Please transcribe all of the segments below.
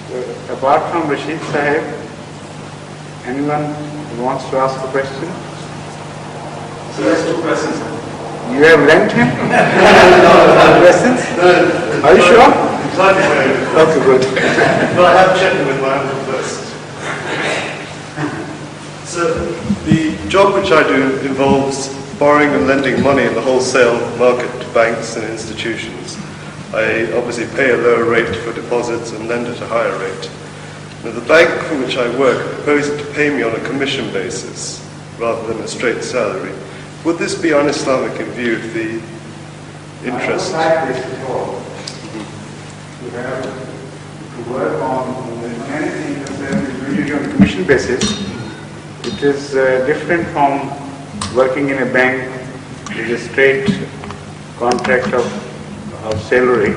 Apart from Rashid Sahib, anyone who wants to ask a question? So there's two questions. You have lent him questions? No. Are you sure? Slightly very. Okay, good. But I have checked with my uncle first. So the job which I do involves borrowing and lending money in the wholesale market to banks and institutions. I obviously pay a lower rate for deposits and lend at a higher rate. Now, the bank for which I work proposes to pay me on a commission basis rather than a straight salary. Would this be un-Islamic in view of the interest? I like this before. You have to work on anything usually on commission basis. It is different from working in a bank with a straight contract of salary.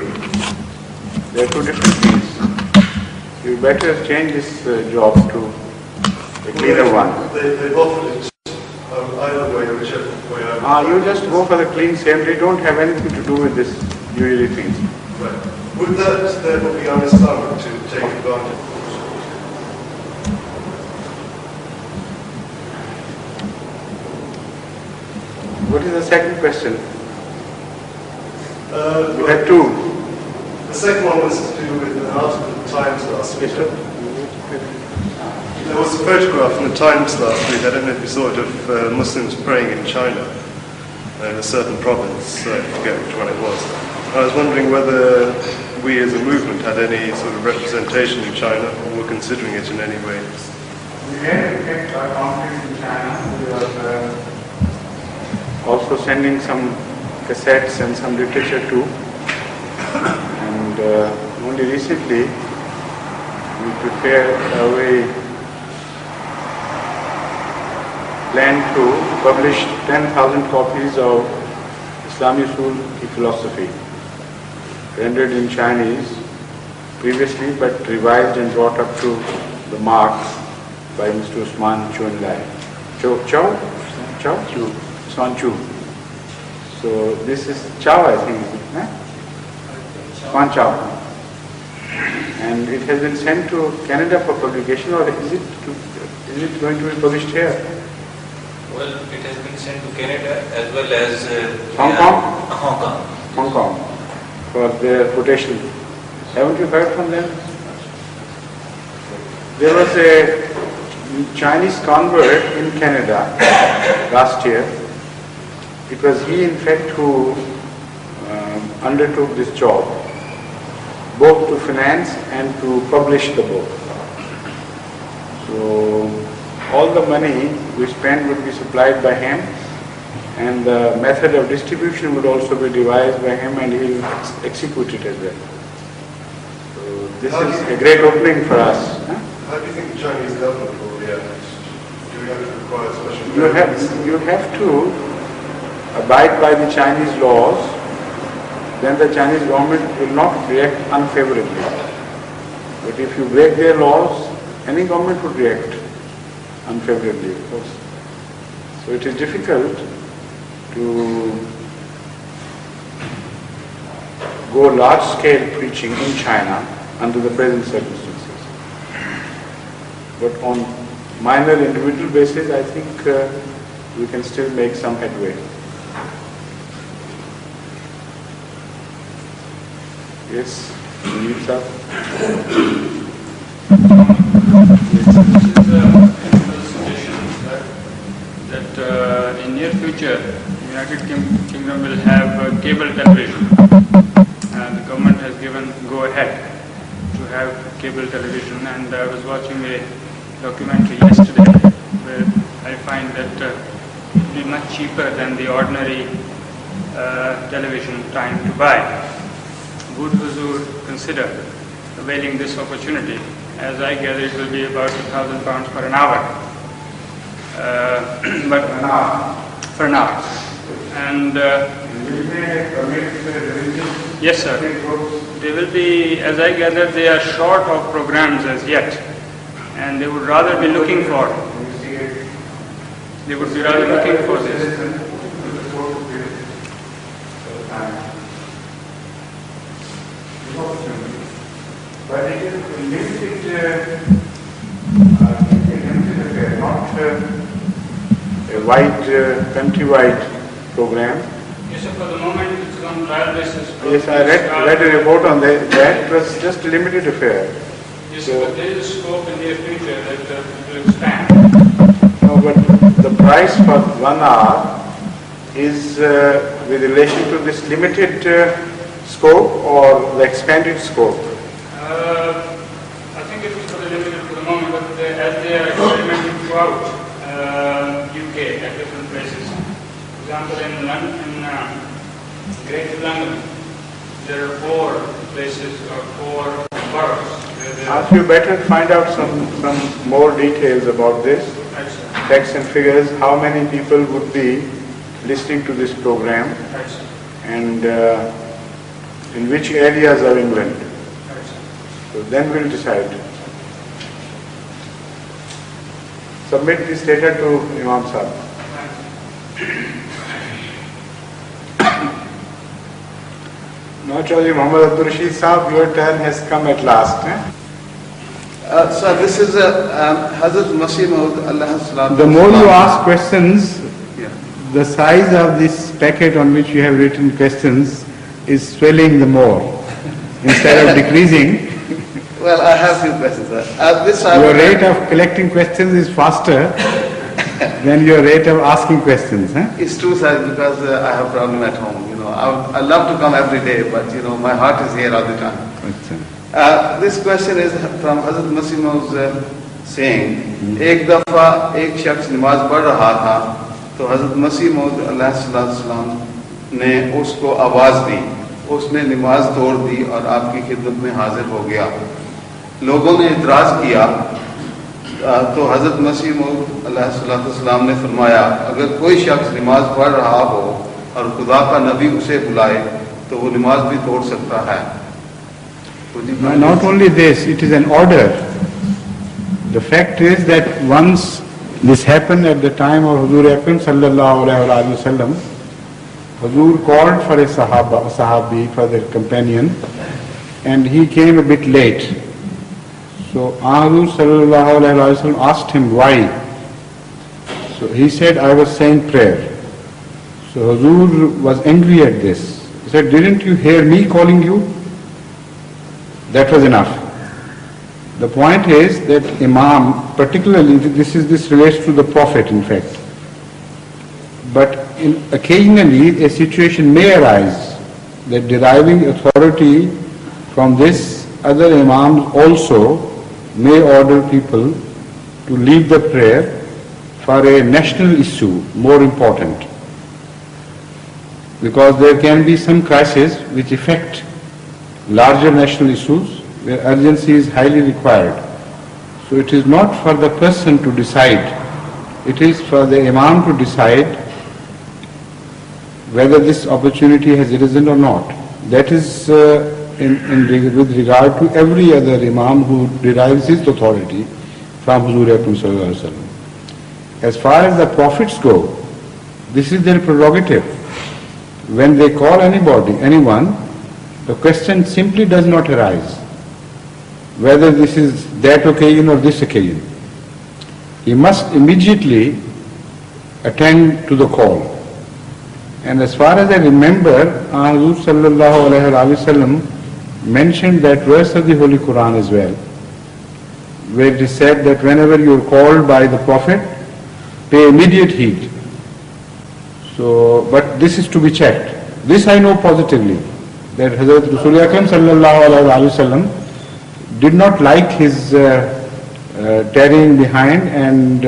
They are two different things. You better change this job to a cleaner one. They've offered it either way, whichever way I You just go for the clean salary. Don't have anything to do with this usually things. Right. Would that therefore be un-Islamic to take advantage? What is the second question? You Well, had two. the second one was to do with an article in the Times last week. There was a photograph in the Times last week, I don't know if you saw it, of Muslims praying in China, in a certain province, I forget which one it was. I was wondering whether we as a movement had any sort of representation in China, or were considering it in any way. We had kept our conference in China. We are also sending some cassettes and some literature too. And only recently we prepared a way plan to publish 10,000 copies of Islamic Usul ki philosophy, rendered in Chinese previously but revised and brought up to the mark by Mr. Usman Chun Lai. Usman Chu. So this is Chow, I think, Usman Chow. And it has been sent to Canada for publication, or is it going to be published here? Well, it has been sent to Canada as well as Hong Kong? Hong Kong. For their quotation. Haven't you heard from them? There was a Chinese convert in Canada last year. It was he, in fact, who undertook this job, both to finance and to publish the book. So all the money we spend would be supplied by him, and the method of distribution would also be devised by him, and he will execute it as well. So this is a great opening for us. How do you think the Chinese government will react? Do we have to require special... You have to abide by the Chinese laws, then the Chinese government will not react unfavorably. But if you break their laws, any government would react unfavorably, of course. So it is difficult to go large-scale preaching in China under the present circumstances. But on minor individual basis, I think we can still make some headway. Yes, Munir sir. That in near future, United Kingdom will have cable television, and the government has given go ahead to have cable television. And I was watching a documentary yesterday where I find that it will be much cheaper than the ordinary television time to buy. Would Huzur consider availing this opportunity? As I gather, it will be about £1,000 for an hour. But for an hour. And yes, sir. They will be, as I gather, they are short of programs as yet, and they would rather be looking for. They would be rather looking for this. But it is limited, affair, not a wide, country-wide program. Yes, sir, for the moment it's on trial basis. Yes, I read a report on that. That was just a limited affair. Yes, sir, but there is a scope in the near future that it will expand. No, but the price for 1 hour is with relation to this limited scope or the expanded scope? I think it is for the limited for the moment, but as they are experimenting throughout UK at different places. For example, in London, in Greater London, there are 4 places or 4 boroughs. You better find out some more details about this, Right, sir. facts and figures, how many people would be listening to this program Right, sir. and in which areas of England. Right, sir. So then we'll decide. Submit this data to Imam Sahib. Now, Chaudhry Muhammad Abdul Rashid Sahib, your turn has come at last. So this is Hazrat Masih Maud Allah. The more you ask questions, Yeah. the size of this packet on which you have written questions is swelling the more instead of decreasing. Well, I have few questions. Your rate of collecting questions is faster than your rate of asking questions. It's true, sir, because I have problem at home. You know, I love to come every day, but you know, my heart is here all the time. This question is from Hazrat Masih Maud saying, एक दफा एक शख्स नमाज पढ़ रहा था, तो हजरत मसीह मौद अलैहिस्सलाम ने उसको आवाज़ दी, उसने नमाज तोड़ दी और आपकी खिदमत में हाजिर हो गया। लोगों ने इतराज़ किया, तो हजरत मसीह मौद अलैहिस्सलाम ने फरमाया, अगर कोई शख्स नमाज पढ़ रहा हो और खुदा का नबी उसे बुलाए तो वो नमाज भी तोड़ सकता है। Not only this, it is an order. The fact is that once this happened at the time of Huzur Akram sallallahu alaihi wasallam, Huzur called for a sahabi, for their companion, and he came a bit late. So Huzur sallallahu alaihi wasallam asked him why. So he said, I was saying prayer. So Huzur was angry at this. He said, didn't you hear me calling you? That was enough. The point is that Imam, particularly this relates to the Prophet in fact, but occasionally a situation may arise that deriving authority from this, other Imams also may order people to leave the prayer for a national issue more important, because there can be some crises which affect larger national issues where urgency is highly required. So it is not for the person to decide, it is for the Imam to decide whether this opportunity has arisen or not. That is with regard to every other Imam who derives his authority from Huzur Akram sallallahu alaihi wasallam. As far as the Prophets go, this is their prerogative. When they call anyone, the question simply does not arise whether this is that occasion or this occasion. He must immediately attend to the call. And as far as I remember, Huzur sallallahu alaihi wasallam mentioned that verse of the Holy Quran as well, where it is said that whenever you are called by the Prophet, pay immediate heed. So, but this is to be checked. This I know positively, that Hazrat Rasul Akram sallallahu alaihi wasallam did not like his tarrying behind and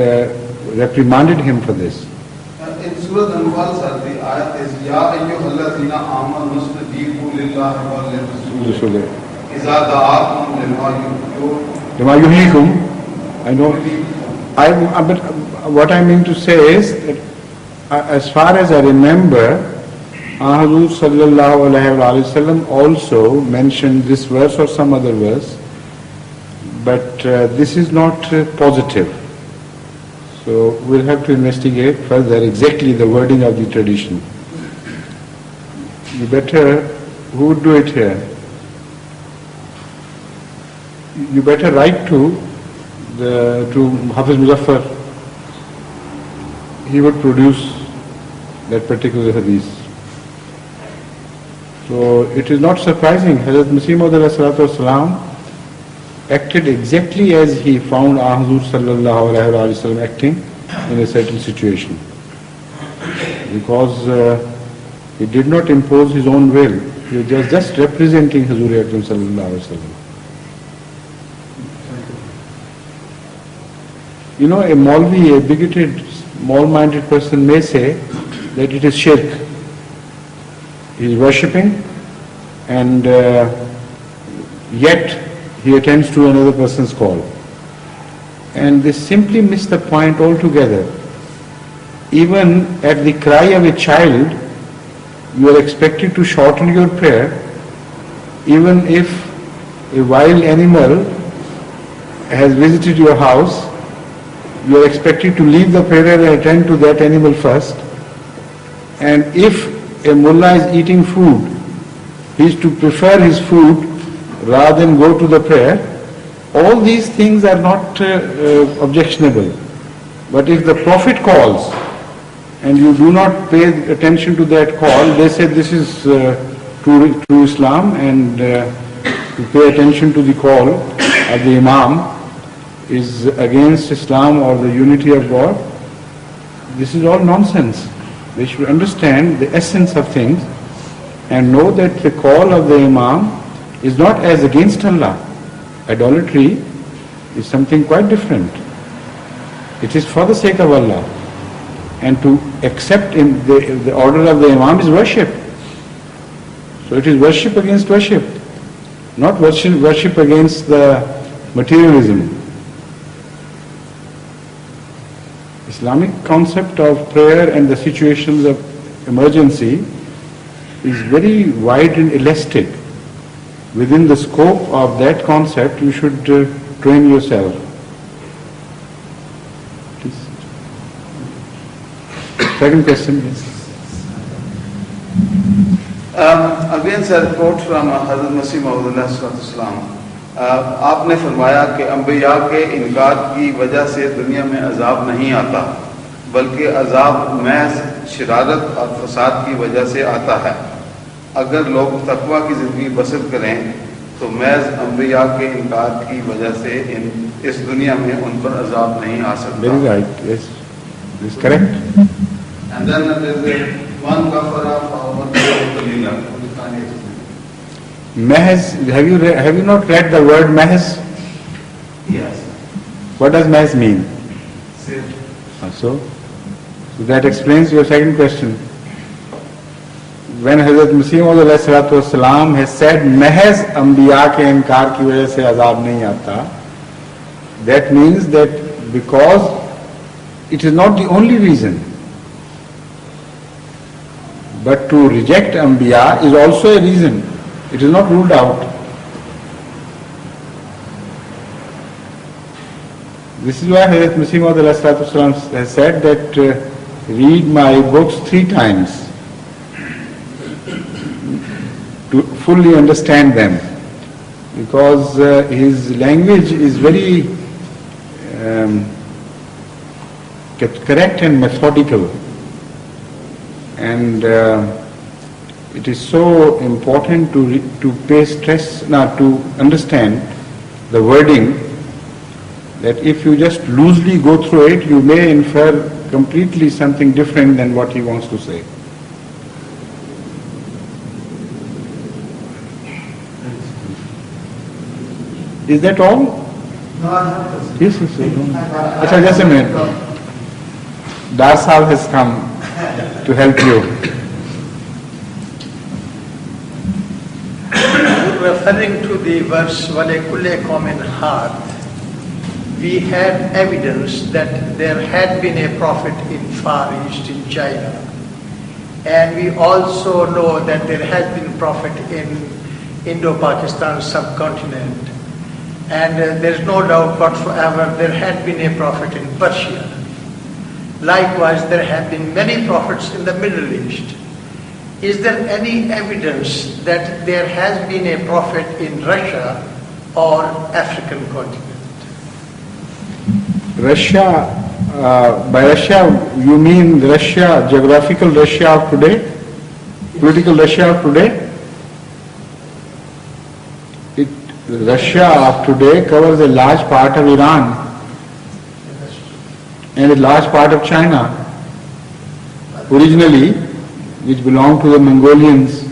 reprimanded him for this. In Surah Al-Anfal, sir, the ayat is Ya ayyuhalladhina amanu istajibu lillahi wa lirrasul idza da'akum lima yuhyikum. I know. But what I mean to say is that as far as I remember, Huzur sallallahu alaihi wasallam also mentioned this verse or some other verse, but this is not positive. So we'll have to investigate further exactly the wording of the tradition. You better, who would do it here? you better write to Hafiz Muzaffar. He would produce that particular hadith. So it is not surprising. Hazrat Masih Maud ﷺ acted exactly as he found Hazur sallallahu alaihi wasallam acting in a certain situation. Because he did not impose his own will. He was just representing Hazur Akram sallallahu alaihi wasallam. You know, a Maulvi, a bigoted, small-minded person may say that it is shirk. He is worshipping and yet he attends to another person's call. And they simply miss the point altogether. Even at the cry of a child, you are expected to shorten your prayer, even if a wild animal has visited your house. You are expected to leave the prayer and attend to that animal first. And if a mullah is eating food, he is to prefer his food rather than go to the prayer. All these things are not objectionable. But if the Prophet calls and you do not pay attention to that call, they say this is to Islam, and to pay attention to the call of the Imam is against Islam or the unity of God. This is all nonsense. They should understand the essence of things and know that the call of the Imam is not as against Allah. Idolatry is something quite different. It is for the sake of Allah. And to accept in the order of the Imam is worship. So it is worship against worship, not worship against the materialism. Islamic concept of prayer and the situations of emergency is very wide and elastic. Within the scope of that concept, you should train yourself. Please. Second question, yes. Again, sir, quote from Hazrat Masih Maud ﷺ. आपने फरमाया कि अंबिया के इनकार की वजह से दुनिया में अजाब नहीं आता, बल्कि अजाब महज शरारत और फसाद की वजह से आता है। अगर लोग तकवा की ज़िंदगी बसर करें तो महज अंबिया के इनकार की वजह से इस दुनिया में उन पर अजाब नहीं आ सकता। Very right, yes, this is correct. And then there is one kafara for one qalila. Mahz, have you not read the word mahz? Yes. What does mahz mean? So that explains your second question. When Hazrat Masih Maud ﷺ has said महज अंबिया के इनकार की वजह से अजाब नहीं आता, that means that because it is not the only reason, but to reject अंबिया is also a reason. It is not ruled out. This is why Hazrat Masih Maud ﷺ has said that read my books 3 times to fully understand them, because his language is very correct and methodical, and it is so important to pay stress, to understand the wording, that if you just loosely go through it, you may infer completely something different than what he wants to say. Is that all? No, I have Yes, yes, yes. Achha, just a minute. Dar Sahib has come to help you. Referring to the verse وَلِكُلِّ قَوْمٍ هَادٍ, we had evidence that there had been a prophet in Far East, in China. And we also know that there has been a prophet in Indo-Pakistan subcontinent. And there's no doubt whatsoever there had been a prophet in Persia. Likewise, there have been many prophets in the Middle East. Is there any evidence that there has been a prophet in Russia or African continent? Russia, by Russia you mean Russia, geographical Russia of today, political Russia of today? Russia of today covers a large part of Iran and a large part of China, originally, which belonged to the Mongolians.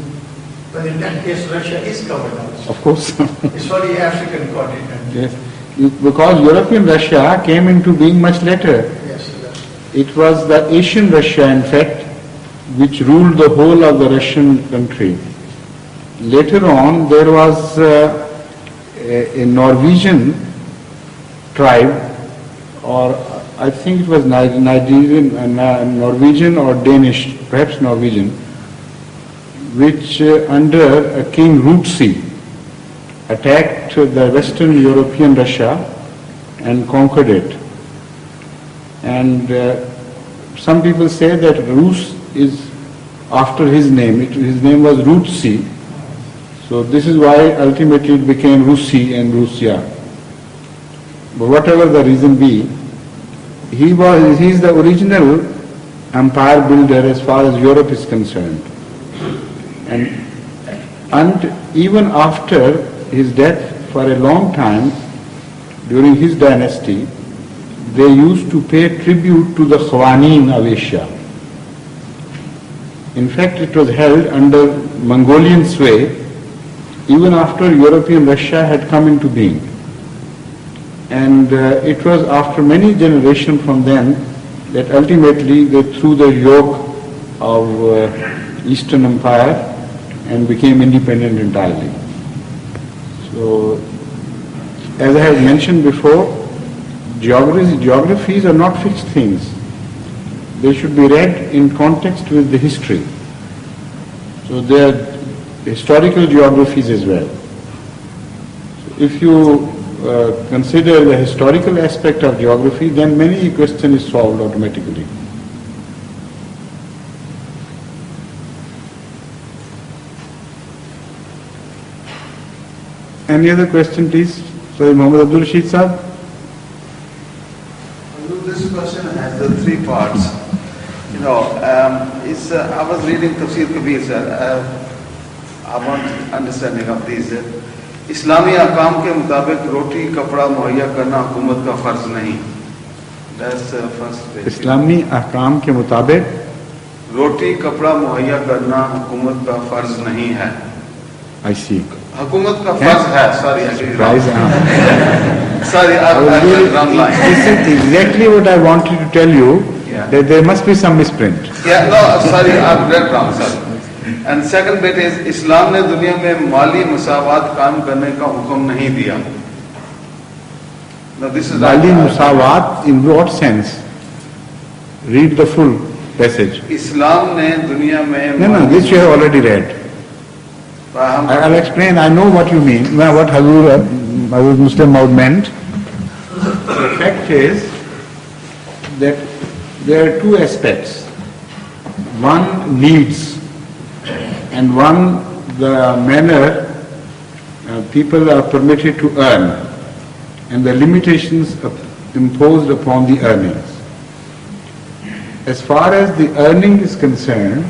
But in that case, Russia is covered also. Of course. It's only African continent. Yes. Because European Russia came into being much later. Yes, yes. It was the Asian Russia, in fact, which ruled the whole of the Russian country. Later on, there was a Norwegian tribe, or I think it was Nigerian, Norwegian or Danish, perhaps Norwegian, which under King Rutsi attacked the Western European Russia and conquered it. And some people say that Rus is after his name. His name was Rutsi. So this is why ultimately it became Rusi and Russia. But whatever the reason be, he is the original empire builder as far as Europe is concerned. And even after his death, for a long time, during his dynasty, they used to pay tribute to the Khwanin of Asia. In fact, it was held under Mongolian sway even after European Russia had come into being. And it was after many generations from them that ultimately they threw the yoke of Eastern Empire and became independent entirely. So, as I have mentioned before, geographies are not fixed things. They should be read in context with the history. So they are historical geographies as well. So if you consider the historical aspect of geography, then many question is solved automatically. Any other question, please? Sorry, Muhammad Abdul Rashid Sahab. This question has the three parts. I was reading Tafsir Kabir, sir. I want understanding of these. Islami ahkam ke mutabik roti kapda muhayya karna hukumat ka farz nahi. That's the first page. Islami ahkam ke mutabik roti kapda muhayya karna hukumat ka farz nahi hai. I see. Hukumat ka farz hai. Sorry, Rise sorry, I was wrong line. This is exactly what I wanted to tell you, that there must be some misprint. Yeah, no, sorry, I've read wrong, sorry. And second bit is, Islam ने दुनिया में माली मुसावात कायम करने का हुक्म नहीं दिया. Now this is Mali musawat in what sense? Read the full passage. Islam ने दुनिया में No, this you have already read. I'll explain. I know what you mean, what Hazur Muslim Maud meant. The fact is that there are two aspects. One needs, and one the manner people are permitted to earn, and the limitations imposed upon the earnings. As far as the earning is concerned,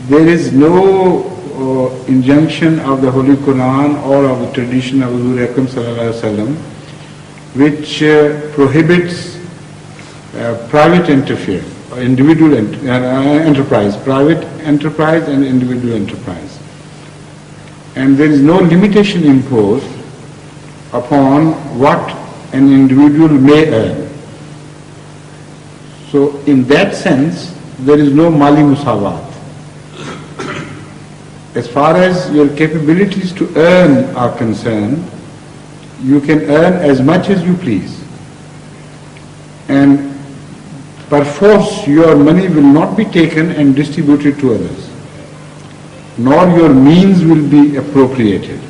there is no injunction of the Holy Quran or of the tradition of Huzur Akram Sallallahu Alaihi Wasallam which prohibits private interfere, or individual enterprise, private enterprise and individual enterprise. And there is no limitation imposed upon what an individual may earn. So in that sense, there is no mali musawat. As far as your capabilities to earn are concerned, you can earn as much as you please. And perforce your money will not be taken and distributed to others, nor your means will be appropriated.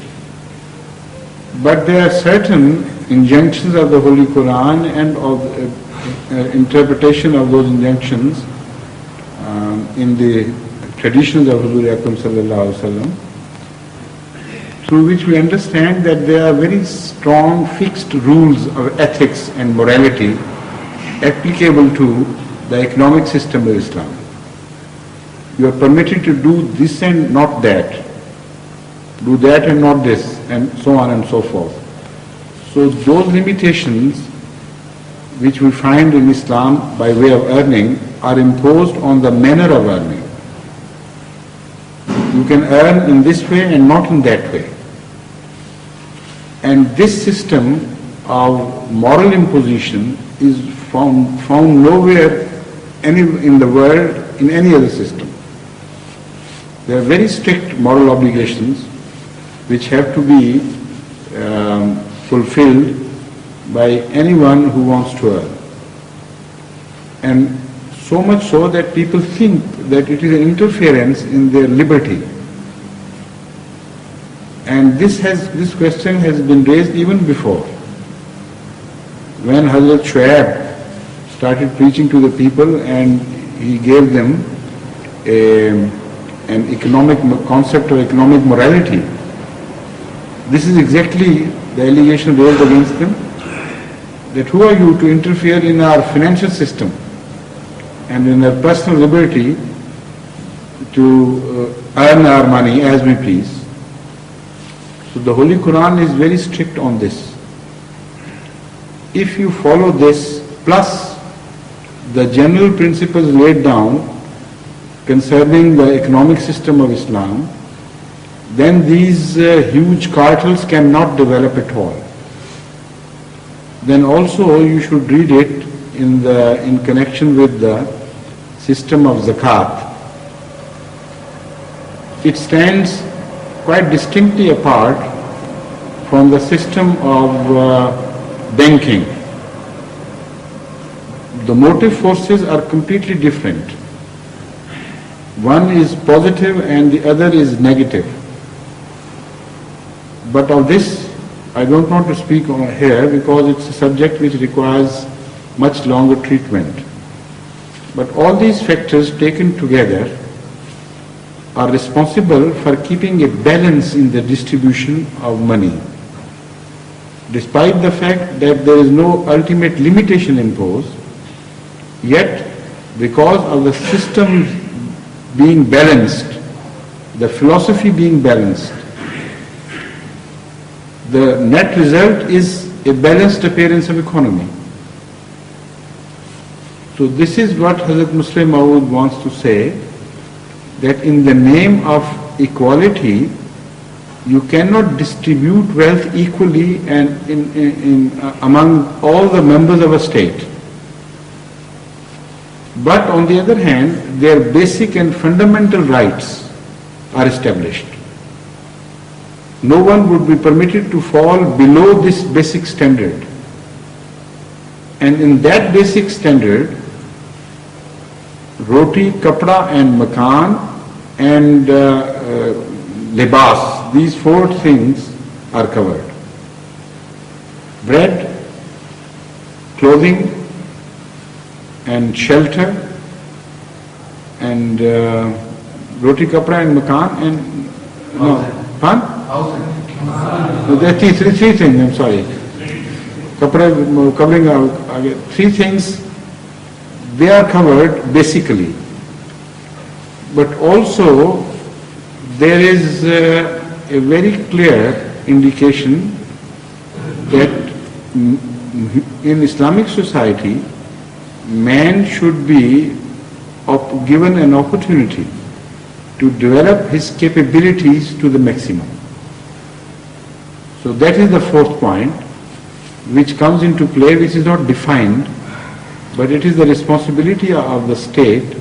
But there are certain injunctions of the Holy Quran and of interpretation of those injunctions in the traditions of Huzur Akram Sallallahu Alaihi Wasallam. through which we understand that there are very strong fixed rules of ethics and morality applicable to the economic system of Islam. You are permitted to do this and not that, do that and not this, and so on and so forth. So those limitations which we find in Islam by way of earning are imposed on the manner of earning. You can earn in this way and not in that way. And this system of moral imposition is found nowhere in the world in any other system. There are very strict moral obligations which have to be fulfilled by anyone who wants to earn. And so much so that people think that it is an interference in their liberty. And this question has been raised even before. When Hazrat Shuaib started preaching to the people and he gave them an economic concept of economic morality, this is exactly the allegation raised against them, that who are you to interfere in our financial system and in our personal liberty to earn our money as we please. So the Holy Quran is very strict on this. If you follow this plus the general principles laid down concerning the economic system of Islam, then these huge cartels cannot develop at all. Then also you should read it in connection with the system of zakat. It stands quite distinctly apart from the system of banking. The motive forces are completely different. One is positive and the other is negative. But of this I don't want to speak here because it's a subject which requires much longer treatment. But all these factors taken together are responsible for keeping a balance in the distribution of money. Despite the fact that there is no ultimate limitation imposed, yet because of the system being balanced, the philosophy being balanced, the net result is a balanced appearance of economy. So this is what Hazrat Muslim Maud wants to say, that in the name of equality, you cannot distribute wealth equally and among all the members of a state. But on the other hand, their basic and fundamental rights are established. No one would be permitted to fall below this basic standard. And in that basic standard, roti, kapda and makan and libas, these four things are covered. Bread, clothing and shelter and roti, kapda and makan and no, there are three things, I'm sorry. Covering three things, they are covered basically. But also there is a very clear indication that in Islamic society, man should be given an opportunity to develop his capabilities to the maximum. So that is the fourth point which comes into play, which is not defined, but it is the responsibility of the state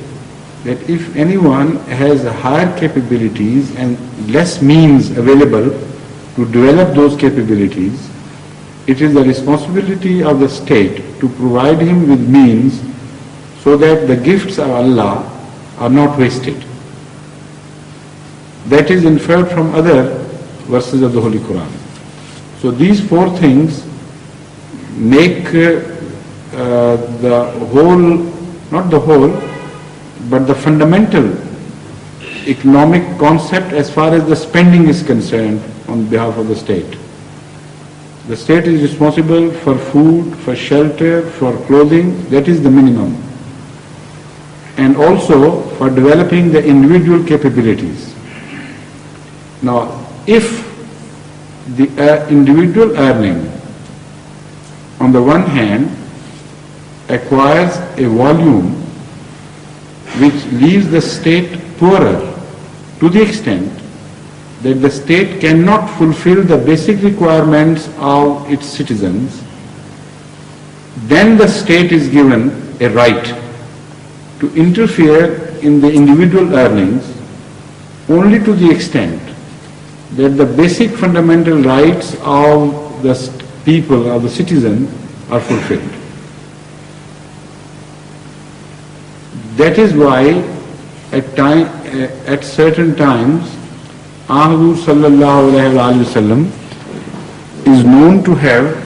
that if anyone has higher capabilities and less means available to develop those capabilities, it is the responsibility of the state to provide him with means so that the gifts of Allah are not wasted. That is inferred from other verses of the Holy Quran. So these four things make the whole, not the whole, but the fundamental economic concept as far as the spending is concerned on behalf of the state. The state is responsible for food, for shelter, for clothing, that is the minimum. And also for developing the individual capabilities. Now, if the individual earning, on the one hand, acquires a volume which leaves the state poorer to the extent that the state cannot fulfill the basic requirements of its citizens, then the state is given a right to interfere in the individual earnings only to the extent that the basic fundamental rights of the people, of the citizen, are fulfilled. That is why at certain times, Ahmad sallallahu alayhi wa sallam is known to have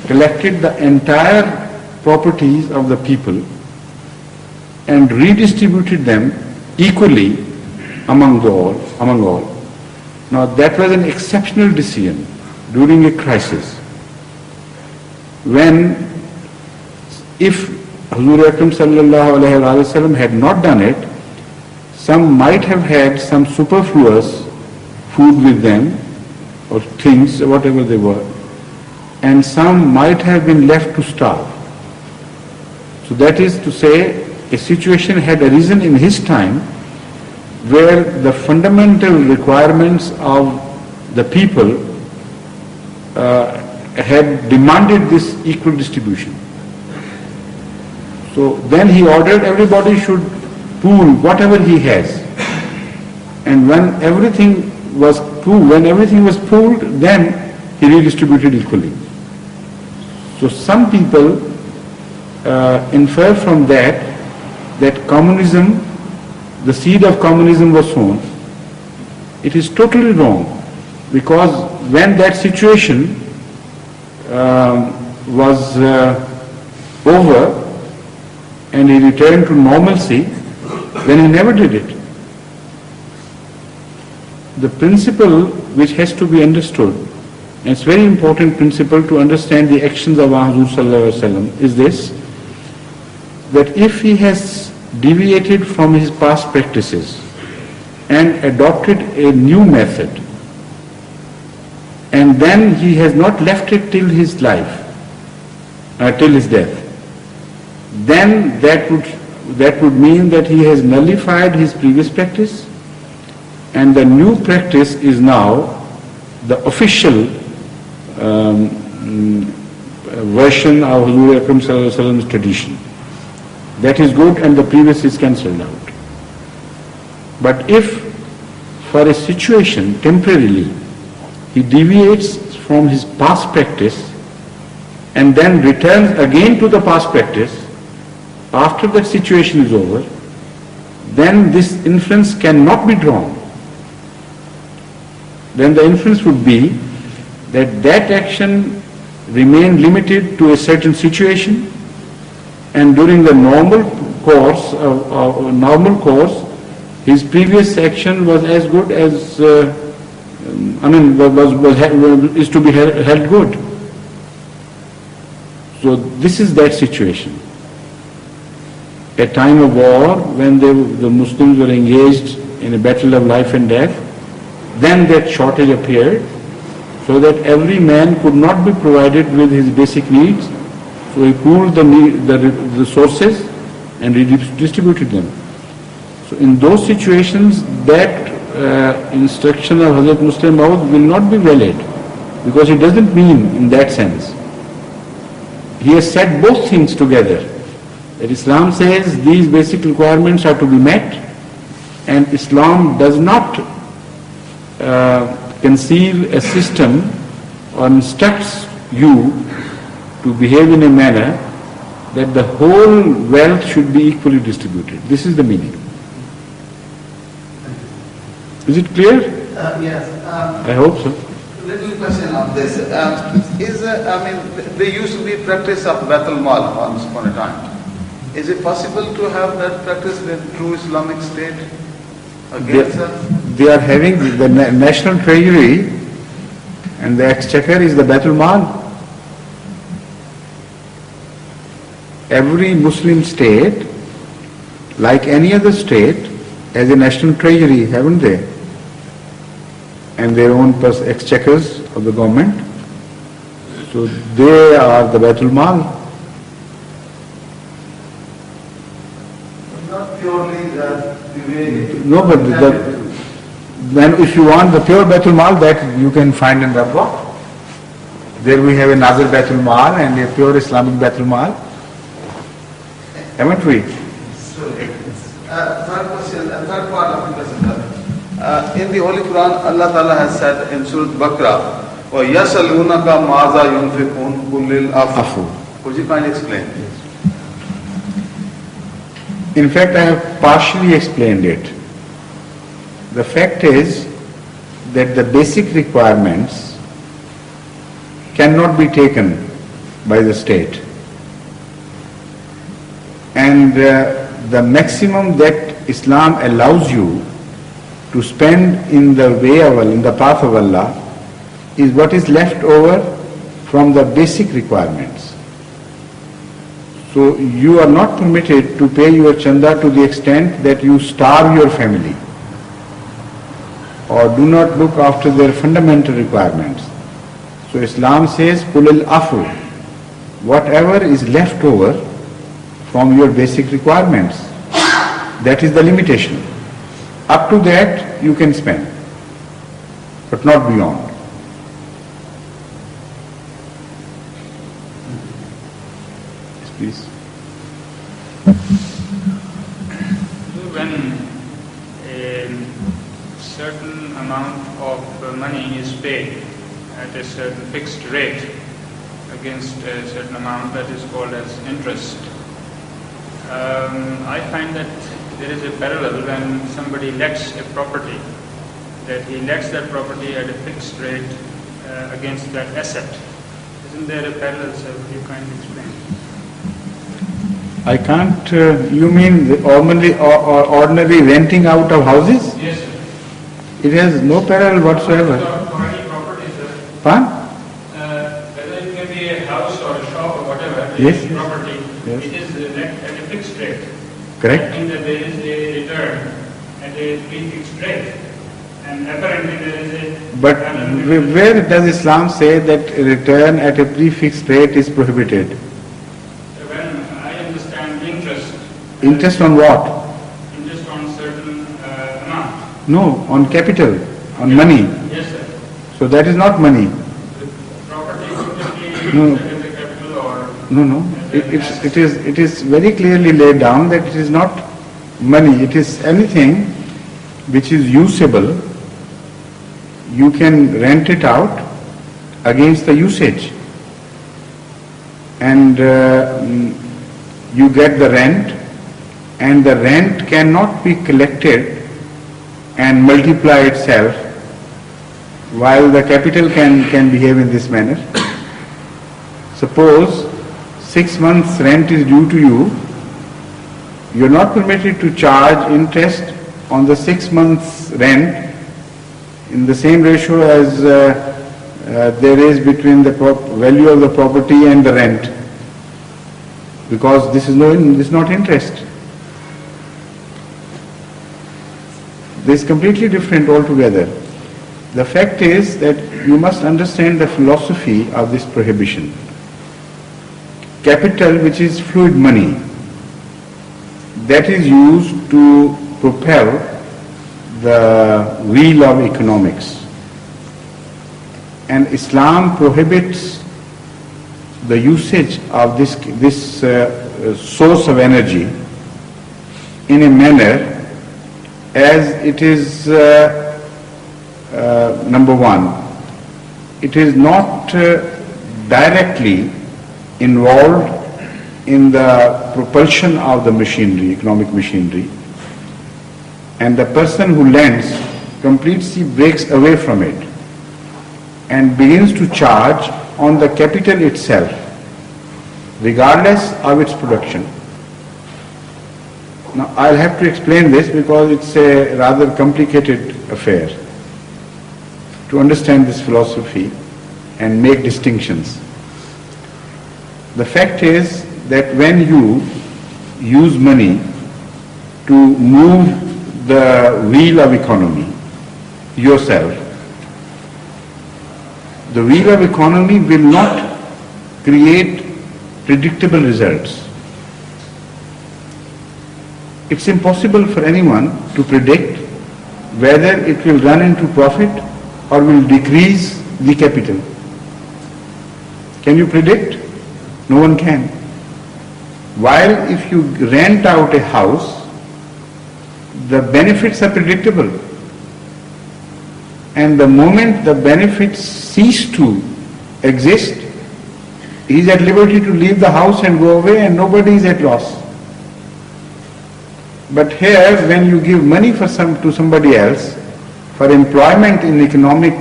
collected the entire properties of the people and redistributed them equally among all. Now that was an exceptional decision during a crisis, when if Hazur Akram sallallahu alayhi wa sallam had not done it, some might have had some superfluous food with them, or things, whatever they were, and some might have been left to starve. So that is to say, a situation had arisen in his time where the fundamental requirements of the people had demanded this equal distribution. So then he ordered everybody should pool whatever he has. And when everything was pooled, then he redistributed equally. So some people infer from that communism, the seed of communism was sown. It is totally wrong, because when that situation was over and he returned to normalcy, then he never did it. The principle which has to be understood, and it's a very important principle to understand the actions of Hazur sallallahu alaihi wasallam, is this, that if he has deviated from his past practices and adopted a new method, and then he has not left it till his life, till his death, then that would mean that he has nullified his previous practice, and the new practice is now the official version of Hazur Akram sallallahu alaihi wasallam's tradition. That is good, and the previous is cancelled out. But if for a situation temporarily he deviates from his past practice and then returns again to the past practice after that situation is over, then this inference cannot be drawn. Then the inference would be that that action remained limited to a certain situation, and during the normal course, his previous action was as good as, is to be held good. So this is that situation. A time of war, when the Muslims were engaged in a battle of life and death, then that shortage appeared, so that every man could not be provided with his basic needs. So he pooled the resources and redistributed them. So in those situations, that instruction of Hazrat Muslim Maud will not be valid, because it doesn't mean in that sense. He has said both things together. That Islam says these basic requirements are to be met, and Islam does not conceive a system or instructs you to behave in a manner that the whole wealth should be equally distributed. This is the meaning. Is it clear? Yes. I hope so. Little question on this. There used to be practice of Baitul Mal once upon a time. Is it possible to have that practice in a true Islamic state? Again, sir? They are having the national treasury, and the exchequer is the Baitul Mal. Every Muslim state, like any other state, has a national treasury, haven't they? And their own exchequers of the government. So they are the Baitul Mal. Not purely the way... No, but then if you want the pure Baitul Mal, that you can find in Rabwa. There we have a Nazir Baitul Mal and a pure Islamic Baitul Mal. Haven't we? Third question, third part of the question. In the Holy Quran, Allah Ta'ala has said in Surah Baqarah, وَيَسَلُونَكَ مَاذَا يُنْفِقُونَ قُلِ الْعَفْوُ. Could you kindly explain? In fact, I have partially explained it. The fact is that the basic requirements cannot be taken by the state. And the maximum that Islam allows you to spend in the way of Allah, in the path of Allah, is what is left over from the basic requirements. So you are not permitted to pay your chanda to the extent that you starve your family or do not look after their fundamental requirements. So Islam says, Kulil afu, whatever is left over from your basic requirements, that is the limitation. Up to that you can spend, but not beyond. Yes, please. When a certain amount of money is paid at a certain fixed rate against a certain amount that is called as interest, I find that there is a parallel when somebody lets a property, that he lets that property at a fixed rate against that asset. Isn't there a parallel, sir? Would you kindly explain? I can't, you mean the ordinary renting out of houses? Yes, sir. It has no parallel whatsoever. For any property, sir. Fine? Whether it may be a house or a shop or whatever, Yes. property, Yes. it is let at a fixed rate. Correct? That means that there is a return at a prefixed rate. And apparently there is a... But where does Islam say that return at a prefixed rate is prohibited? When I understand interest... Interest on what? Interest on certain amount. No, on capital, on money. Yes, sir. So that is not money. The property could be No. set as a capital or... No. It is very clearly laid down that it is not money. It is anything which is usable. You can rent it out against the usage. And you get the rent, and the rent cannot be collected and multiply itself while the capital can behave in this manner. Suppose 6 months rent is due to you, you are not permitted to charge interest on the 6 months rent in the same ratio as there is between the value of the property and the rent, because this is not interest. This is completely different altogether. The fact is that you must understand the philosophy of this prohibition. Capital, which is fluid money, that is used to propel the wheel of economics. And Islam prohibits the usage of this source of energy in a manner as it is, number one, it is not directly involved in the propulsion of the machinery, economic machinery, and the person who lends completely breaks away from it and begins to charge on the capital itself, regardless of its production. Now, I'll have to explain this because it's a rather complicated affair to understand this philosophy and make distinctions. The fact is that when you use money to move the wheel of economy yourself, the wheel of economy will not create predictable results. It's impossible for anyone to predict whether it will run into profit or will decrease the capital. Can you predict? No one can. While if you rent out a house, the benefits are predictable. And the moment the benefits cease to exist, he is at liberty to leave the house and go away and nobody is at loss. But here, when you give money to somebody else for employment in economic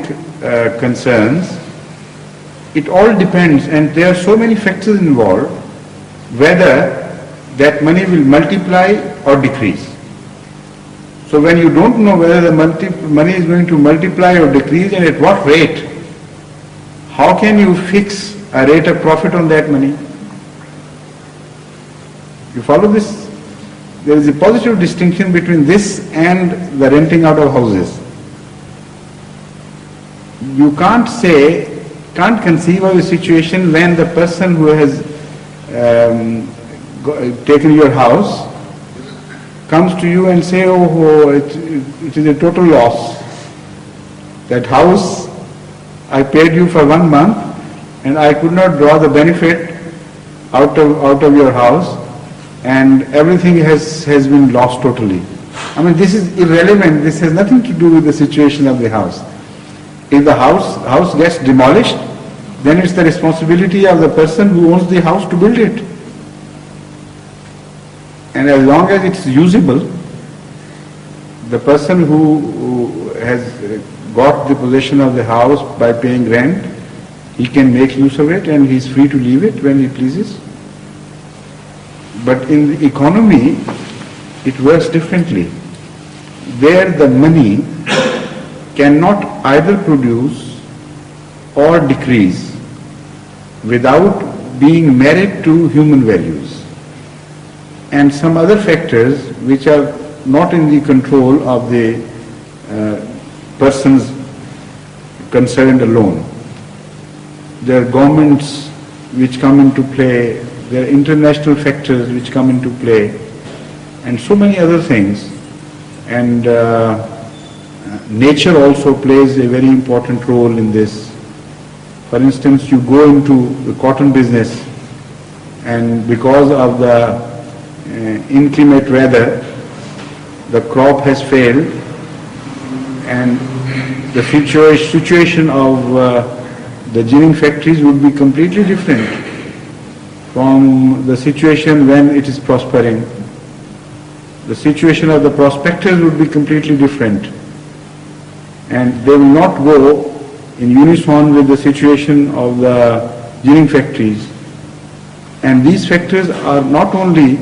concerns, it all depends, and there are so many factors involved, whether that money will multiply or decrease. So when you don't know whether the money is going to multiply or decrease and at what rate, how can you fix a rate of profit on that money? You follow this? There is a positive distinction between this and the renting out of houses. You can't conceive of a situation when the person who has taken your house comes to you and say, oh, it is a total loss. That house, I paid you for 1 month and I could not draw the benefit out of your house, and everything has been lost totally. I mean, this is irrelevant. This has nothing to do with the situation of the house. If the house gets demolished, then it's the responsibility of the person who owns the house to build it. And as long as it's usable, the person who has got the possession of the house by paying rent, he can make use of it and he's free to leave it when he pleases. But in the economy, it works differently. There the money cannot either produce or decrease without being married to human values and some other factors which are not in the control of the persons concerned alone. There are governments which come into play, there are international factors which come into play, and so many other things. And nature also plays a very important role in this. For instance, you go into the cotton business, and because of the inclement weather, the crop has failed, and the situation of the ginning factories would be completely different from the situation when it is prospering. The situation of the prospectors would be completely different, and they will not go in unison with the situation of the ginning factories. And these factors are not only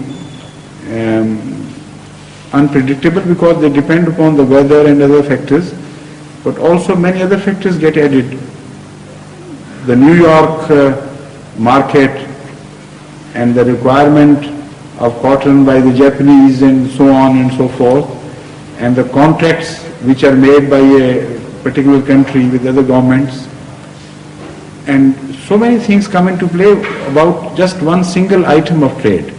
unpredictable because they depend upon the weather and other factors, but also many other factors get added. The New York market and the requirement of cotton by the Japanese and so on and so forth, and the contracts which are made by a particular country with other governments, and so many things come into play about just one single item of trade.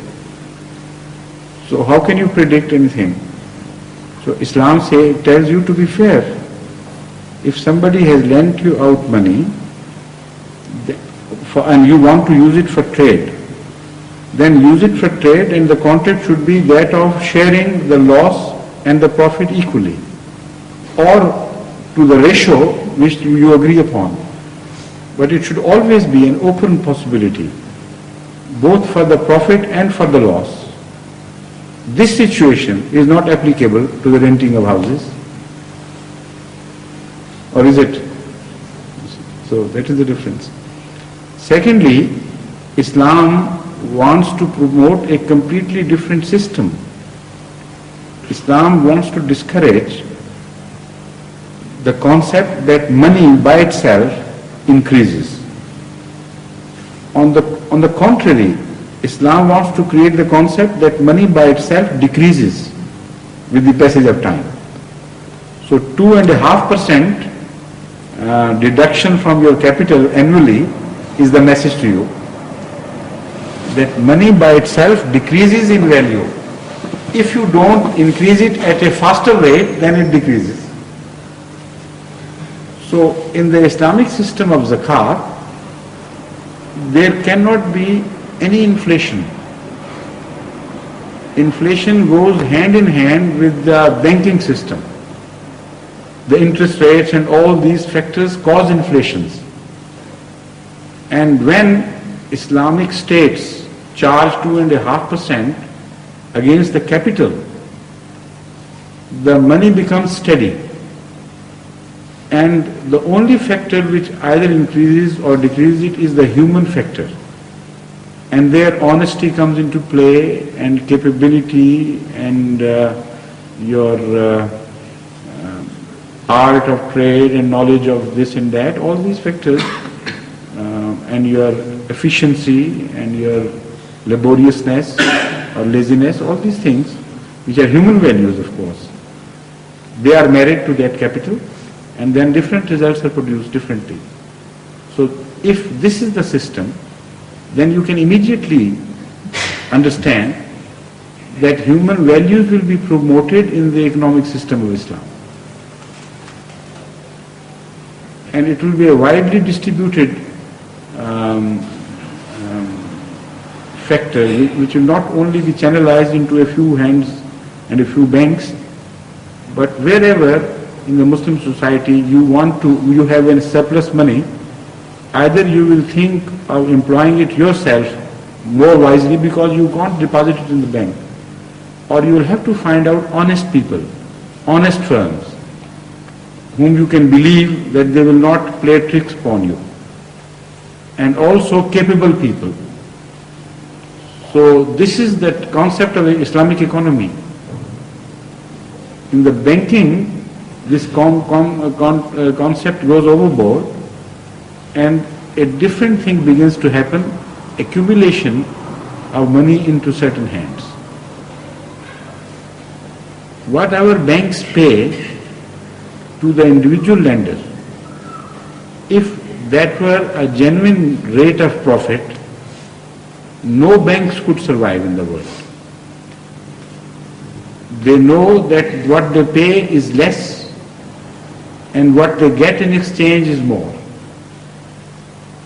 So how can you predict anything? So Islam tells you to be fair. If somebody has lent you out money and you want to use it for trade, then use it for trade, and the contract should be that of sharing the loss and the profit equally, or to the ratio which you agree upon. But it should always be an open possibility, both for the profit and for the loss. This situation is not applicable to the renting of houses, or is it? So that is the difference. Secondly, Islam wants to promote a completely different system Islam wants to discourage the concept that money by itself increases. On the contrary, Islam wants to create the concept that money by itself decreases with the passage of time. So 2.5% deduction from your capital annually is the message to you that money by itself decreases in value. If you don't increase it at a faster rate, then it decreases. So in the Islamic system of zakat, there cannot be any inflation. Inflation goes hand in hand with the banking system. The interest rates and all these factors cause inflations. And when Islamic states charge 2.5% against the capital, the money becomes steady. And the only factor which either increases or decreases it is the human factor. And there honesty comes into play, and capability, and your art of trade and knowledge of this and that, all these factors, and your efficiency and your laboriousness or laziness, all these things, which are human values of course, they are married to that capital, and then different results are produced differently. So if this is the system, then you can immediately understand that human values will be promoted in the economic system of Islam. And it will be a widely distributed factor which will not only be channelized into a few hands and a few banks, but wherever in the Muslim society you have a surplus money, either you will think of employing it yourself more wisely because you can't deposit it in the bank, or you will have to find out honest people, honest firms, whom you can believe that they will not play tricks upon you, and also capable people. So this is the concept of the Islamic economy. In the banking, this concept goes overboard, and a different thing begins to happen, accumulation of money into certain hands. What our banks pay to the individual lender, if that were a genuine rate of profit, no banks could survive in the world. They know that what they pay is less and what they get in exchange is more.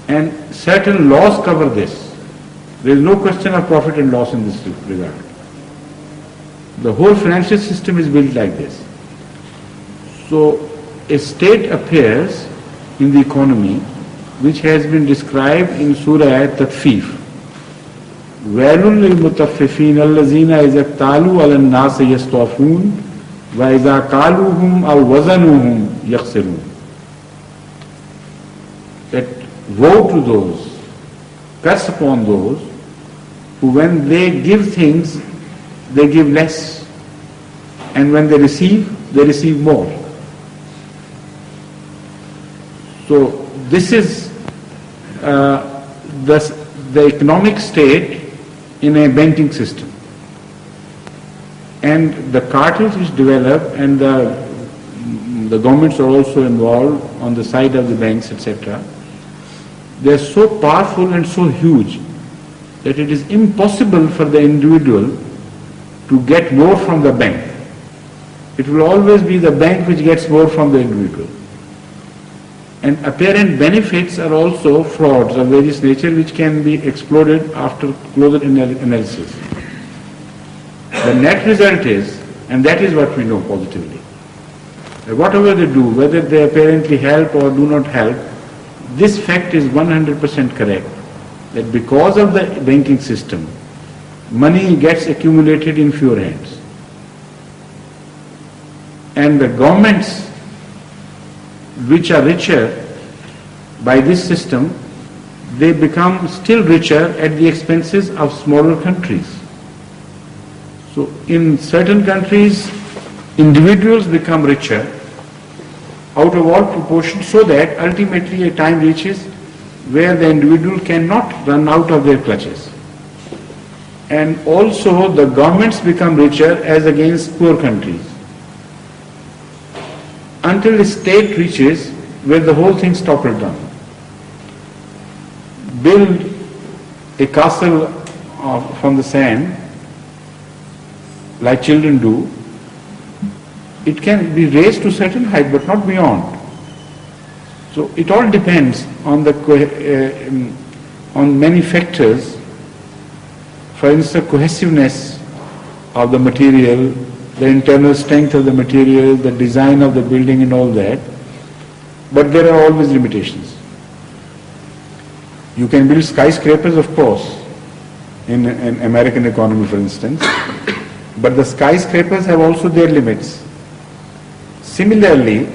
And certain laws cover this. There is no question of profit and loss in this regard. The whole financial system is built like this. So a state appears in the economy which has been described in Surah At-Tatfif. وَيْلٌ لِلْمُطَفِّفِينَ الَّذِينَ إِذَا اكْتَالُوا عَلَى النَّاسِ يَسْتَوْفُونَ وَإِذَا كَالُوهُمْ أَوْ وَزَنُوهُمْ يَخْسِرُونَ. That woe to those, curse upon those, who when they give things, they give less, and when they receive more. So this is the economic state in a banking system. And the cartels which develop, and the governments are also involved on the side of the banks, etc. They are so powerful and so huge that it is impossible for the individual to get more from the bank. It will always be the bank which gets more from the individual. And apparent benefits are also frauds of various nature which can be exploded after closer analysis. The net result is, and that is what we know positively, that whatever they do, whether they apparently help or do not help, this fact is 100% correct, that because of the banking system, money gets accumulated in fewer hands. And the governments which are richer by this system, they become still richer at the expenses of smaller countries. So in certain countries, individuals become richer out of all proportion, so that ultimately a time reaches where the individual cannot run out of their clutches. And also the governments become richer as against poor countries, until the state reaches where the whole thing's toppled down. Build a castle from the sand, like children do. It can be raised to a certain height, but not beyond. So it all depends on on many factors. For instance, cohesiveness of the material, the internal strength of the material, the design of the building and all that. But there are always limitations. You can build skyscrapers, of course, in American economy, for instance, but the skyscrapers have also their limits. Similarly,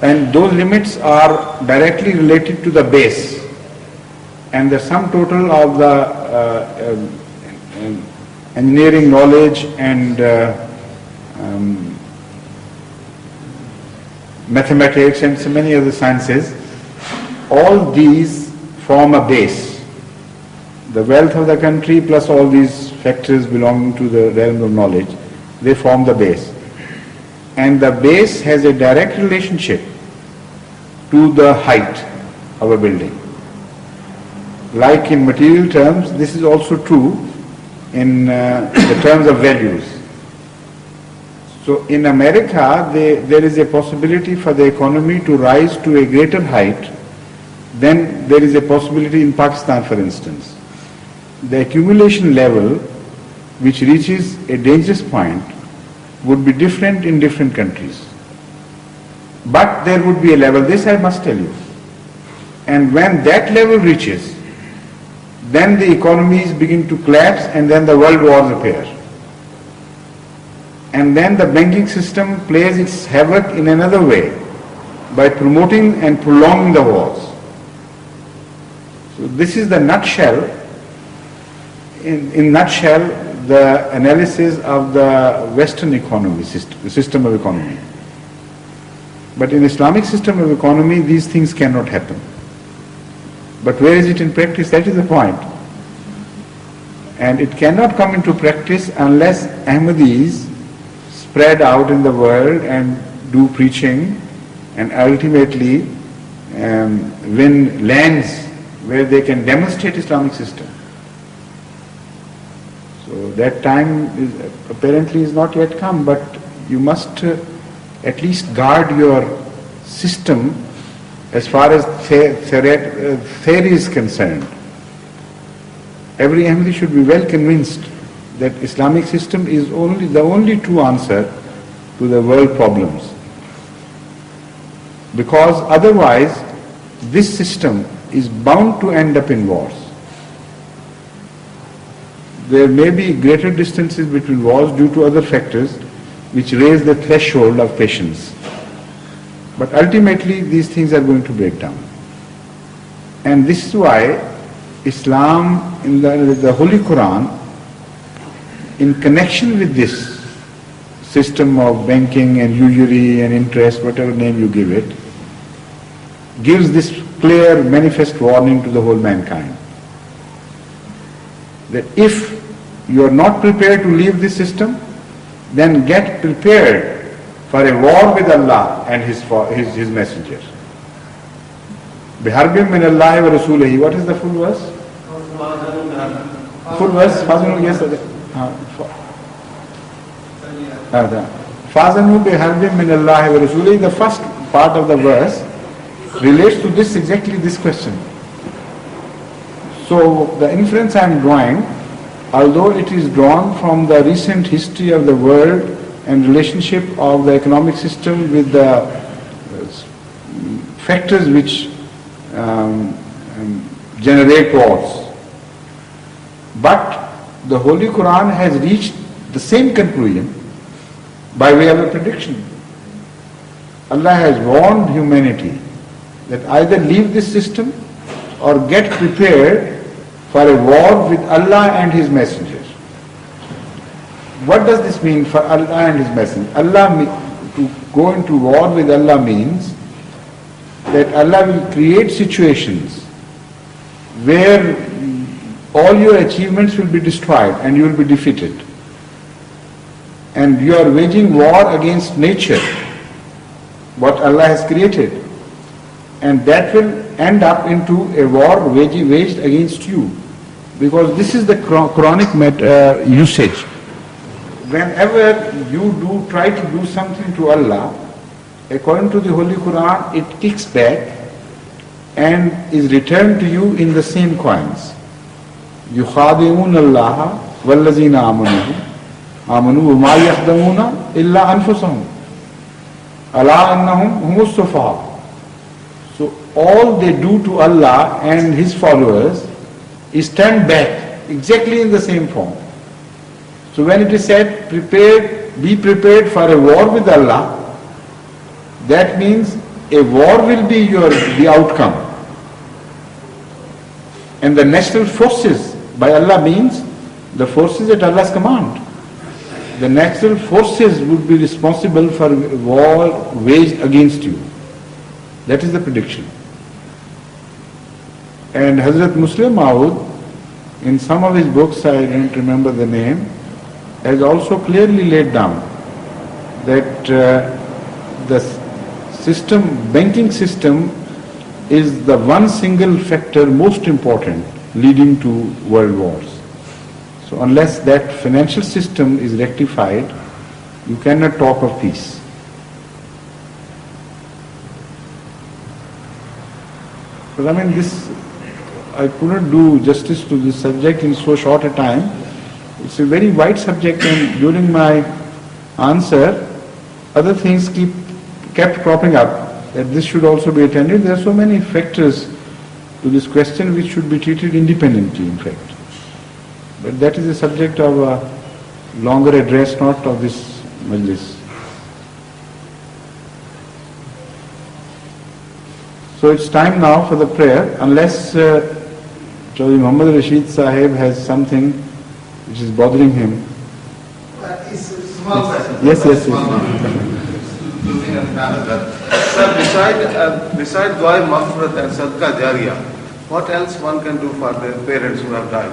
and those limits are directly related to the base, and the sum total of the engineering knowledge and mathematics and so many other sciences, all these form a base. The wealth of the country plus all these factors belonging to the realm of knowledge, they form the base. And the base has a direct relationship to the height of a building. Like in material terms, this is also true in the terms of values. So in America, there is a possibility for the economy to rise to a greater height than there is a possibility in Pakistan, for instance. The accumulation level, which reaches a dangerous point, would be different in different countries. But there would be a level, this I must tell you. And when that level reaches, then the economies begin to collapse and then the world wars appear. And then the banking system plays its havoc in another way by promoting and prolonging the wars. So this is the nutshell, in nutshell, the analysis of the Western economy, system of economy. But in Islamic system of economy, these things cannot happen. But where is it in practice? That is the point. And it cannot come into practice unless Ahmadis spread out in the world and do preaching and ultimately win lands where they can demonstrate Islamic system. So that time apparently is not yet come, but you must at least guard your system as far as theory is concerned. Every Ahmadi should be well convinced that Islamic system is the only true answer to the world problems. Because otherwise, this system is bound to end up in wars. There may be greater distances between wars due to other factors which raise the threshold of patience. But ultimately, these things are going to break down. And this is why Islam, in the Holy Quran, in connection with this system of banking and usury and interest, whatever name you give it, gives this clear manifest warning to the whole mankind. That if you are not prepared to leave this system, then get prepared for a war with Allah and His Messenger. بِحَرْبٍ مِّنَ اللَّهِ وَرَسُولِهِ. What is the full verse? Full verse? فَازَنُوا بِحَرْبٍ مِّنَ اللَّهِ وَرَسُولِهِ. The first part of the verse relates to this, exactly this question. So the inference I am drawing, although it is drawn from the recent history of the world and relationship of the economic system with the factors which generate wars, but the Holy Quran has reached the same conclusion by way of a prediction. Allah has warned humanity that either leave this system or get prepared for a war with Allah and His Messenger. what does this mean for Allah and His Messenger? To go into war with Allah means that Allah will create situations where all your achievements will be destroyed and you will be defeated. And you are waging war against nature, what Allah has created. And that will end up into a war waged against you. Because this is the chronic usage. Whenever you try to do something to Allah, according to the Holy Quran, it kicks back and is returned to you in the same coins. يُخَادِعُونَ اللَّهَ وَالَّذِينَ آمَنُوا وَمَا يَخْدَعُونَ إِلَّا أَنفُسَهُمْ أَلَا إِنَّهُمْ هُمُ السُّفَهَاءُ. So all they do to Allah and His followers is turn back exactly in the same form. So when it is said, be prepared for a war with Allah, that means a war will be the outcome. And the natural forces by Allah means the forces at Allah's command. The natural forces would be responsible for war waged against you. That is the prediction. And Hazrat Muslim Maud, in some of his books, I don't remember the name, has also clearly laid down that the banking system is the one single factor most important leading to world wars. So unless that financial system is rectified, you cannot talk of peace. But I mean, I couldn't do justice to this subject in so short a time. It's a very wide subject, and during my answer, other things kept cropping up, that this should also be attended. There are so many factors to this question which should be treated independently, in fact. But that is the subject of a longer address, not of this majlis. So it's time now for the prayer, unless Chaudhry Muhammad Rashid Sahib has something which is bothering him. It's a small question. Yes. Sir, beside Dua Maghfirat and Sadqa Jariyah, what else one can do for their parents who have died?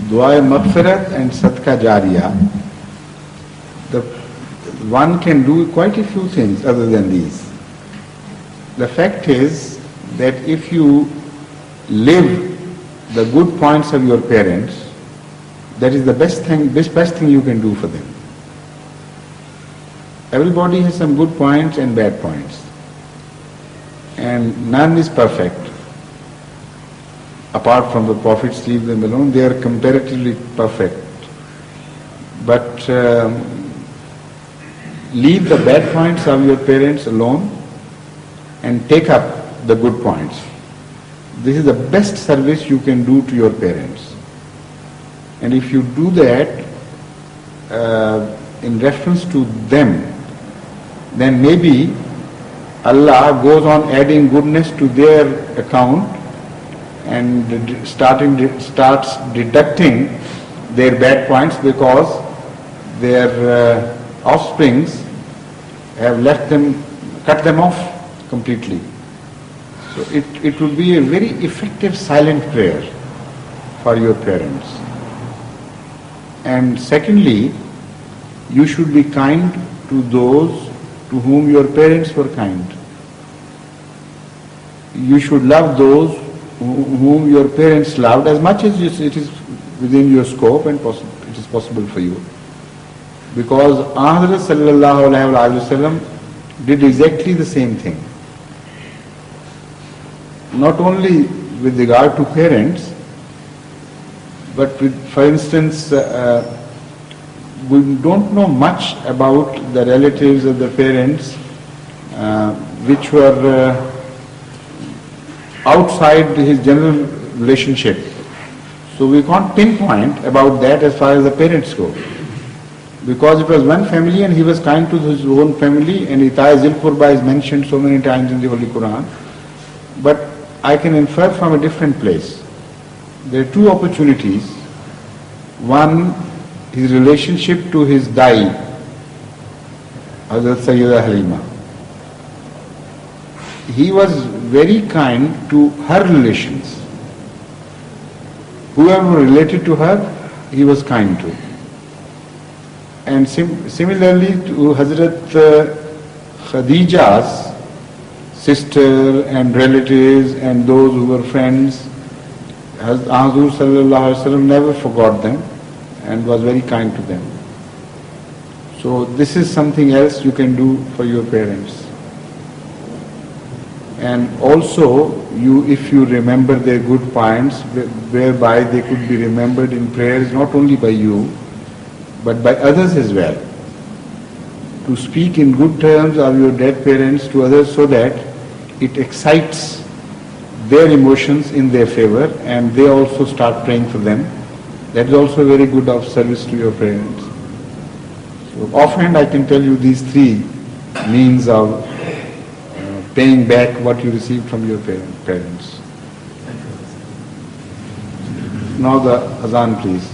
Dua Maghfirat and Sadqa Jariyah, one can do quite a few things other than these. The fact is that if you live the good points of your parents, that is the best thing you can do for them. Everybody has some good points and bad points, and none is perfect. Apart from the Prophets, leave them alone, they are comparatively perfect. But leave the bad points of your parents alone and take up the good points. This is the best service you can do to your parents. And if you do that in reference to them, then maybe Allah goes on adding goodness to their account and starts deducting their bad points, because their offsprings have cut them off completely. So it will be a very effective silent prayer for your parents. And secondly, you should be kind to those to whom your parents were kind. You should love those whom your parents loved as much as it is within your scope and it is possible for you. Because Ahmad sallallahu alayhi wa sallam did exactly the same thing. Not only with regard to parents, but for instance, we don't know much about the relatives of the parents which were outside his general relationship. So we can't pinpoint about that as far as the parents go. Because it was one family and he was kind to his own family, and Itaya Zil Qurba is mentioned so many times in the Holy Quran. But I can infer from a different place. There are two opportunities. One, his relationship to his Dai, Hazrat Sayyida Halima. He was very kind to her relations. Whoever related to her, he was kind to. And similarly to Hazrat Khadija's sister and relatives and those who were friends, Hazrat Sallallahu Alaihi Wasallam never forgot them and was very kind to them. So this is something else you can do for your parents. And also, if you remember their good points, whereby they could be remembered in prayers not only by you, but by others as well. To speak in good terms of your dead parents to others so that it excites their emotions in their favor and they also start praying for them. That is also very good of service to your parents. So offhand I can tell you these three means of paying back what you received from your parents. Now the azan please.